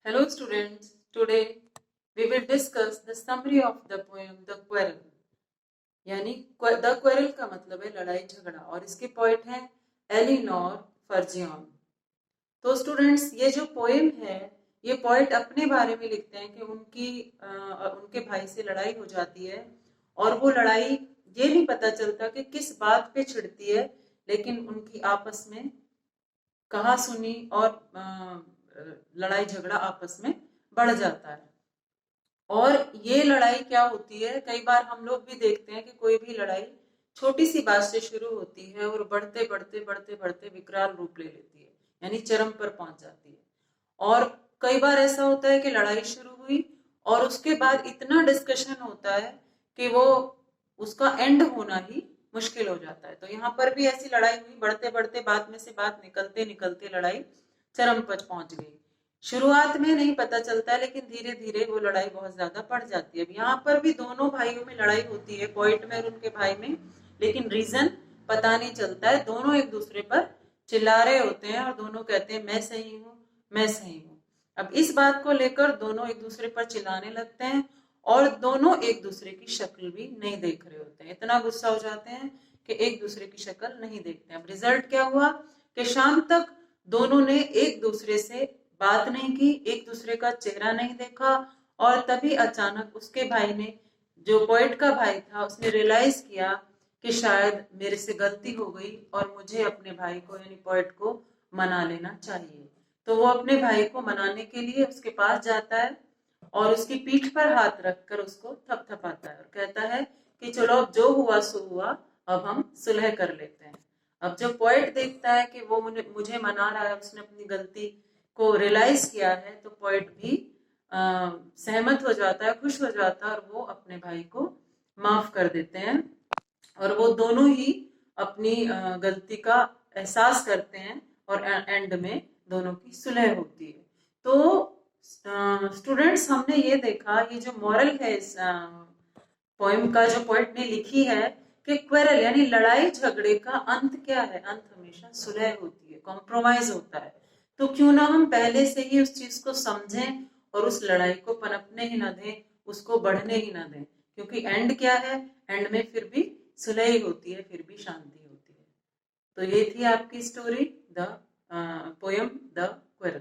Hello students, today we will discuss the summary of the poem The Quarrel. यानी the quarrel का मतलब है लड़ाई झगड़ा और इसके पोएट हैं एलिनोर फर्जियन। तो स्टूडेंट्स ये जो पोएम है ये पोएट अपने बारे में लिखते हैं कि उनके भाई से लड़ाई हो जाती है और वो लड़ाई ये नहीं पता चलता कि किस बात पे छिड़ती है, लेकिन उनकी आपस में कहा सुनी और लड़ाई झगड़ा आपस में बढ़ जाता है। और ये लड़ाई क्या होती है, कई बार हम लोग भी देखते हैं कि कोई भी लड़ाई छोटी सी बात से शुरू होती है और बढ़ते बढ़ते बढ़ते बढ़ते विकराल रूप ले लेती है, यानी चरम पर पहुंच जाती है। और कई बार ऐसा होता है कि लड़ाई शुरू हुई और उसके बाद इतना डिस्कशन होता है कि वो उसका एंड होना ही मुश्किल हो जाता है। तो यहाँ पर भी ऐसी लड़ाई हुई, बढ़ते बढ़ते बात में से बात निकलते निकलते लड़ाई चरम पर पहुंच गई। शुरुआत में नहीं पता चलता, लेकिन धीरे धीरे वो लड़ाई बहुत ज्यादा बढ़ जाती है। अब यहाँ पर भी दोनों भाइयों में लड़ाई होती है, पोएट में और उनके भाई में, लेकिन रीजन पता नहीं चलता है। दोनों एक दूसरे पर चिल्ला रहे होते हैं और दोनों कहते हैं मैं सही हूँ, मैं सही हूँ। अब इस बात को लेकर दोनों एक दूसरे पर चिल्लाने लगते हैं और दोनों एक दूसरे की शक्ल भी नहीं देख रहे होते हैं। इतना गुस्सा हो जाते हैं कि एक दूसरे की शक्ल नहीं देखते हैं। अब रिजल्ट क्या हुआ कि शाम तक दोनों ने एक दूसरे से बात नहीं की, एक दूसरे का चेहरा नहीं देखा और तभी अचानक उसके भाई ने, जो पोएट का भाई था, उसने रियलाइज किया कि शायद मेरे से गलती हो गई और मुझे अपने भाई को यानी पोएट को मना लेना चाहिए। तो वो अपने भाई को मनाने के लिए उसके पास जाता है और उसकी पीठ पर हाथ रखकर उसको थपथपाता है और कहता है कि चलो अब जो हुआ सो हुआ, अब हम सुलह कर लेते हैं। अब जब पोएट देखता है कि वो मुझे मना रहा है, उसने अपनी गलती को रियलाइज किया है, तो पोएट भी सहमत हो जाता है, खुश हो जाता है और वो अपने भाई को माफ कर देते हैं और वो दोनों ही अपनी गलती का एहसास करते हैं और एंड में दोनों की सुलह होती है। तो स्टूडेंट्स, हमने ये देखा, ये जो मॉरल है इस पोएम का जो पोएट ने लिखी है कि क्वेरल यानी लड़ाई झगड़े का अंत क्या है, अंत हमेशा सुलह होती है, कॉम्प्रोमाइज होता है। तो क्यों ना हम पहले से ही उस चीज को समझें और उस लड़ाई को पनपने ही ना दें, उसको बढ़ने ही ना दें, क्योंकि एंड क्या है, एंड में फिर भी सुलह ही होती है, फिर भी शांति होती है। तो ये थी आपकी story the poem the quarrel.